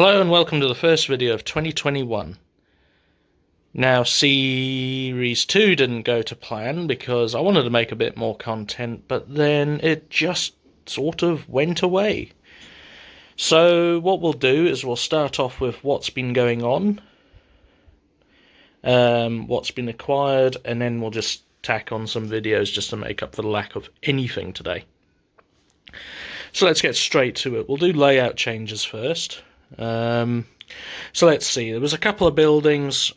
Hello and welcome to the first video of 2021. Now, Series 2 didn't go to plan because I wanted to make a bit more content, but then it just sort of went away. So what we'll do is we'll start off with what's been going on, what's been acquired, and then we'll just tack on some videos just to make up for the lack of anything today. So let's get straight to it. We'll do layout changes first. So let's see, there was a couple of buildings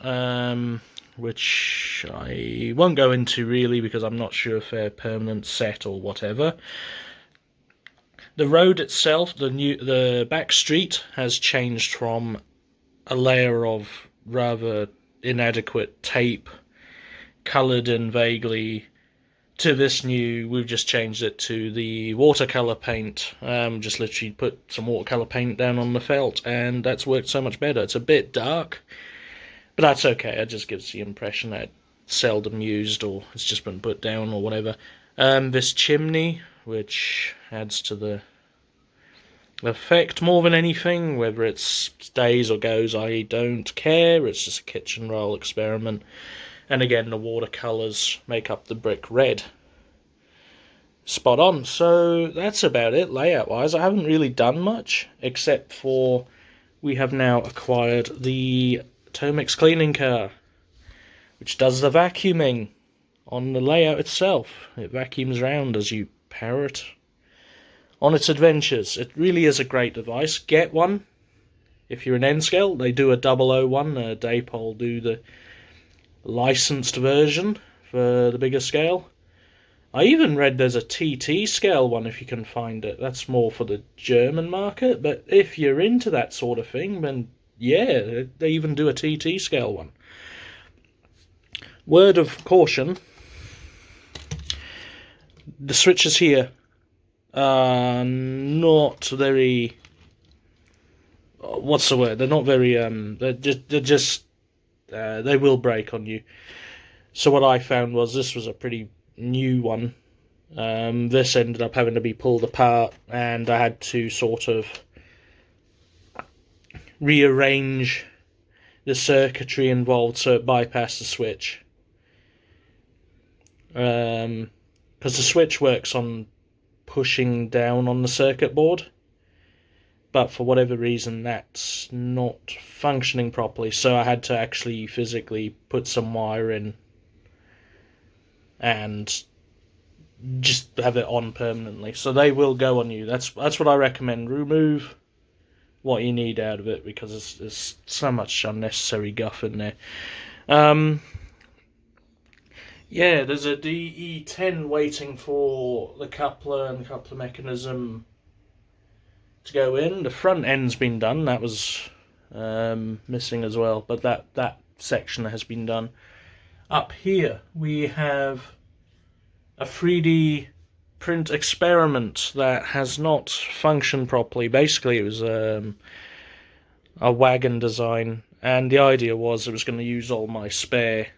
which I won't go into really because I'm not sure if they're permanent set or whatever. The road itself, the back street, has changed from a layer of rather inadequate tape coloured in vaguely to this new. We've just changed it to the watercolour paint. Just literally put some watercolour paint down on the felt, and that's worked so much better. It's a bit dark, but that's okay. It just gives the impression that it's seldom used or it's just been put down or whatever. This chimney, which adds to the effect more than anything, whether it stays or goes, I don't care. It's just a kitchen roll experiment. And again, the watercolours make up the brick red. Spot on. So that's about it, layout-wise. I haven't really done much, except for we have now acquired the Tomix cleaning car, which does the vacuuming on the layout itself. It vacuums around as you power it on its adventures. It really is a great device. Get one if you're an N-scale. They do a 001. Daypol do the licensed version for the bigger scale. I even read there's a TT scale one if you can find it. That's more for the German market, but if you're into that sort of thing, then yeah, they even do a TT scale one. Word of caution, the switches here are not very, what's the word? They're not very, they will break on you. So what I found was this was a pretty new one. This ended up having to be pulled apart, and I had to sort of rearrange the circuitry involved so it bypassed the switch. Because the switch works on pushing down on the circuit board, but for whatever reason that's not functioning properly, so I had to actually physically put some wire in and just have it on permanently. So they will go on you. That's what I recommend. Remove what you need out of it, because there's so much unnecessary guff in there. Yeah, there's a DE10 waiting for the coupler and coupler mechanism to go in. The front end's been done. That was missing as well, but that section has been done. Up here we have a 3D print experiment that has not functioned properly. Basically, it was a wagon design, and the idea was it was going to use all my spare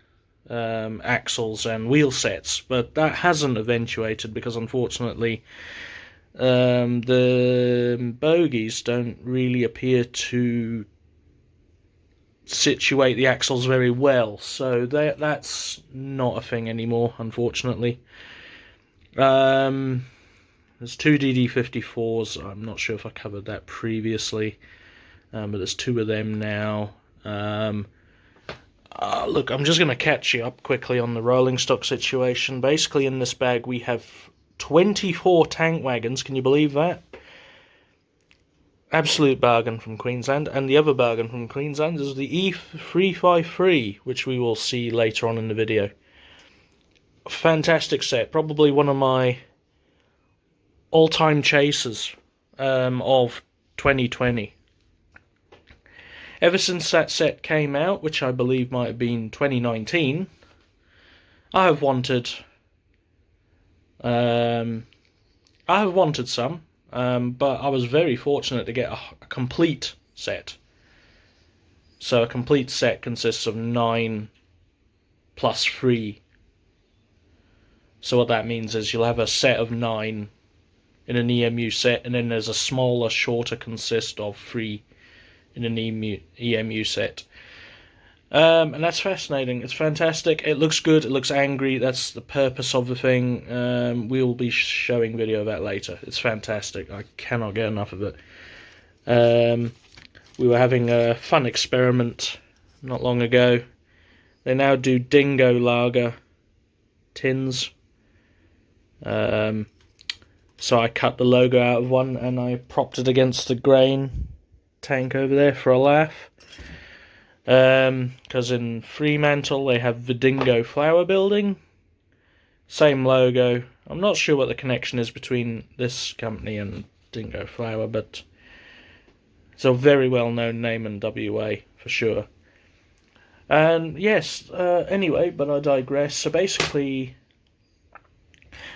axles and wheel sets, but that hasn't eventuated because unfortunately the bogies don't really appear to situate the axles very well, so that's not a thing anymore, unfortunately. There's two DD54s. I'm not sure if I covered that previously, but there's two of them now. Look, I'm just going to catch you up quickly on the rolling stock situation. Basically, in this bag we have 24 tank wagons. Can you believe that? Absolute bargain from Queensland. And the other bargain from Queensland is the E353, which we will see later on in the video. Fantastic set. Probably one of my all-time chasers of 2020. Ever since that set came out, which I believe might have been 2019, I have wanted some, but I was very fortunate to get a complete set. So a complete set consists of 9 plus 3. So what that means is you'll have a set of 9 in an EMU set, and then there's a smaller, shorter consist of 3 in an EMU set. And that's fascinating. It's fantastic. It looks good. It looks angry. That's the purpose of the thing. We'll be showing video of that later. It's fantastic. I cannot get enough of it. We were having a fun experiment not long ago. They now do Dingo Lager tins. So I cut the logo out of one and I propped it against the grain tank over there for a laugh. Because in Fremantle they have the Dingo Flower Building. Same logo. I'm not sure what the connection is between this company and Dingo Flower, but it's a very well-known name in WA for sure. And yes, anyway, but I digress. So basically,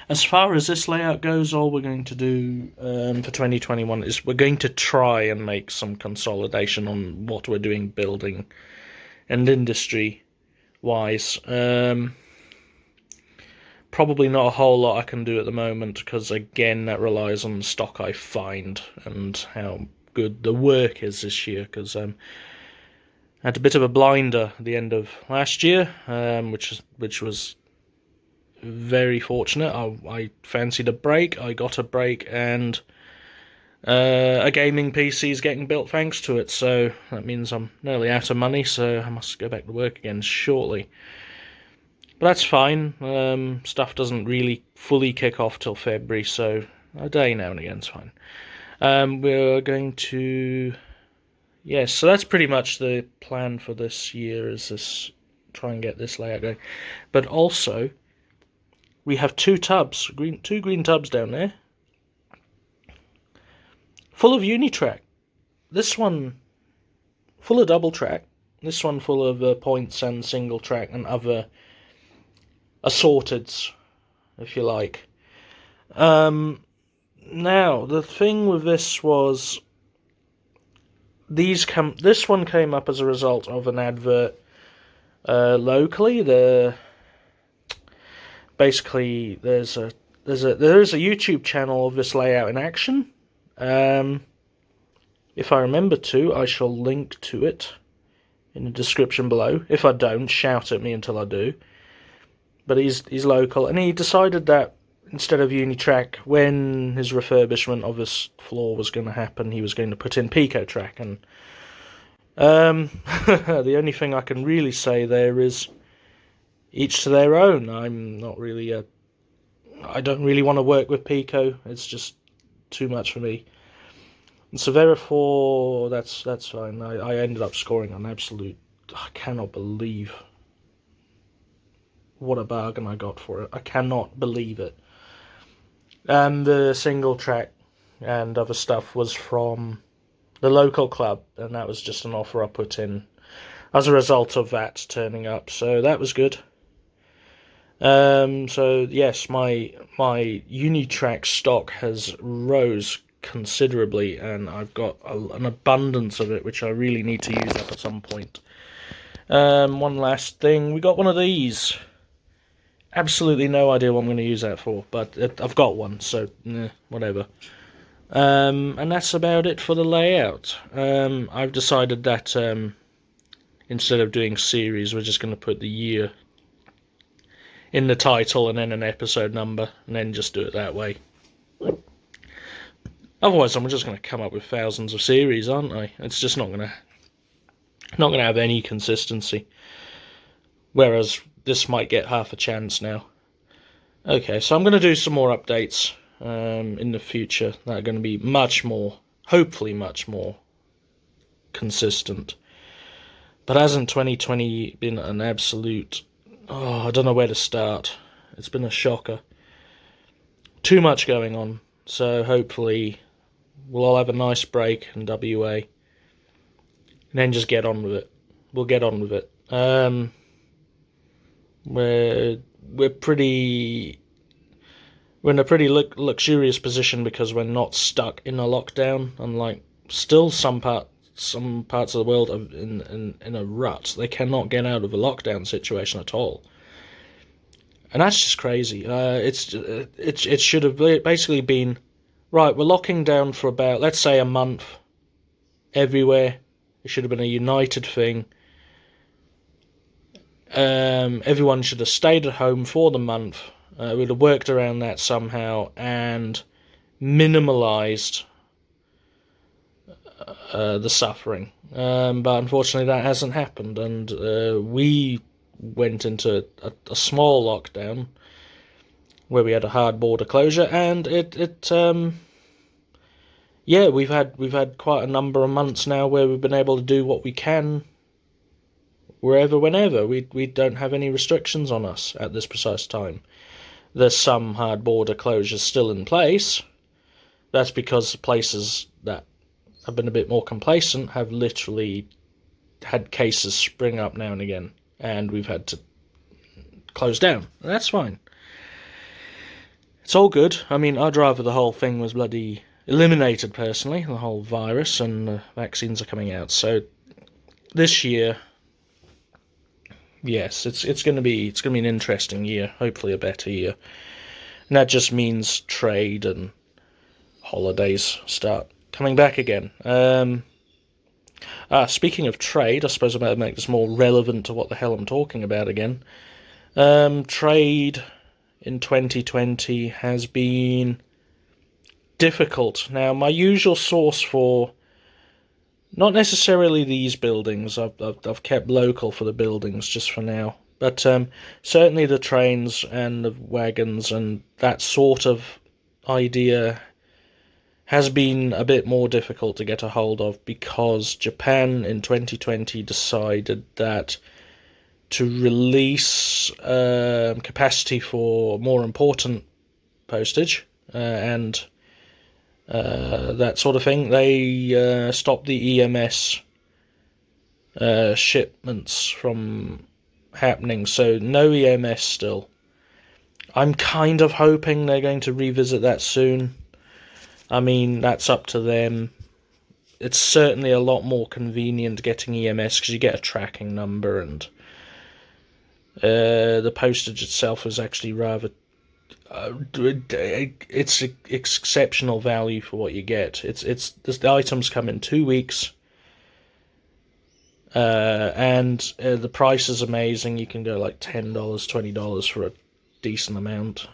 as far as this layout goes, all we're going to do for 2021 is we're going to try and make some consolidation on what we're doing building and industry-wise. Probably not a whole lot I can do at the moment, because again, that relies on the stock I find and how good the work is this year, because I had a bit of a blinder at the end of last year, which was very fortunate. I fancied a break. I got a break, and a gaming PC is getting built thanks to it. So that means I'm nearly out of money. So I must go back to work again shortly. But that's fine. Stuff doesn't really fully kick off till February, so a day now and again's fine. We're going to... Yes, so that's pretty much the plan for this year, is this try and get this layout going. But also, we have two green tubs down there, full of Unitrack. This one full of double track, this one full of points and single track and other assorteds, if you like. Now, the thing with this was, this one came up as a result of an advert locally. Basically, there is a YouTube channel of this layout in action. If I remember to, I shall link to it in the description below. If I don't, shout at me until I do. But he's local, and he decided that instead of Unitrack, when his refurbishment of his floor was going to happen, he was going to put in PicoTrack. And the only thing I can really say there is, each to their own. I'm not really I don't really want to work with Pico. It's just too much for me. And so therefore, that's fine. I ended up scoring an absolute... I cannot believe what a bargain I got for it. I cannot believe it. And the single track and other stuff was from the local club, and that was just an offer I put in as a result of that turning up. So that was good. So yes, my Unitrack stock has rose considerably, and I've got an abundance of it, which I really need to use up at some point. One last thing, we got one of these. Absolutely no idea what I'm going to use that for, but I've got one, so whatever. And that's about it for the layout. I've decided that instead of doing series, we're just going to put the year in the title and then an episode number, and then just do it that way. Otherwise, I'm just going to come up with thousands of series, aren't I? It's just not going to have any consistency. Whereas this might get half a chance now. Okay, so I'm going to do some more updates in the future that are going to be much more, hopefully much more consistent. But hasn't 2020 been an absolute... Oh, I don't know where to start. It's been a shocker. Too much going on. So hopefully we'll all have a nice break in WA. And then just get on with it. We'll get on with it. We're in a pretty luxurious position because we're not stuck in a lockdown, unlike still some parts of the world are in a rut. They cannot get out of a lockdown situation at all, and that's just crazy. It should have basically been, right, we're locking down for about, let's say, a month everywhere, It should have been a united thing. Everyone should have stayed at home for the month. We'd have worked around that somehow and minimalised the suffering. But unfortunately, that hasn't happened, and we went into a small lockdown where we had a hard border closure, and we've had quite a number of months now where we've been able to do what we can wherever, whenever. We don't have any restrictions on us at this precise time. There's some hard border closures still in place. That's because places that have been a bit more complacent have literally had cases spring up now and again, and we've had to close down. That's fine. It's all good. I mean, I'd rather the whole thing was bloody eliminated, personally, the whole virus, and the vaccines are coming out. So this year, yes, it's going to be an interesting year. Hopefully, a better year, and that just means trade and holidays start coming back again. Speaking of trade, I suppose I better make this more relevant to what the hell I'm talking about again. Trade in 2020 has been difficult. Now, my usual source for not necessarily these buildings, I've kept local for the buildings just for now, but certainly the trains and the wagons and that sort of idea has been a bit more difficult to get a hold of, because Japan in 2020 decided that to release capacity for more important postage and that sort of thing, they stopped the EMS shipments from happening, so no EMS still. I'm kind of hoping they're going to revisit that soon. I mean, that's up to them. It's certainly a lot more convenient getting EMS because you get a tracking number, and the postage itself is actually rather... it's exceptional value for what you get. The items come in 2 weeks, and the price is amazing. You can go like $10, $20 for a decent amount.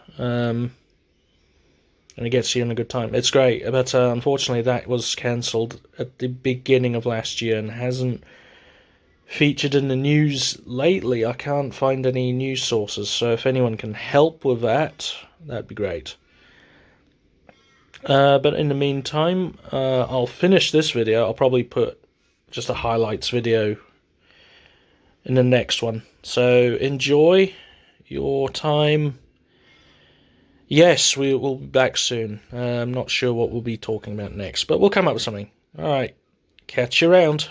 And it gets you in a good time. It's great, but unfortunately that was cancelled at the beginning of last year and hasn't featured in the news lately. I can't find any news sources, so if anyone can help with that, that'd be great. But in the meantime, I'll finish this video. I'll probably put just a highlights video in the next one. So enjoy your time. Yes, we'll be back soon. I'm not sure what we'll be talking about next, but we'll come up with something. Alright, catch you around.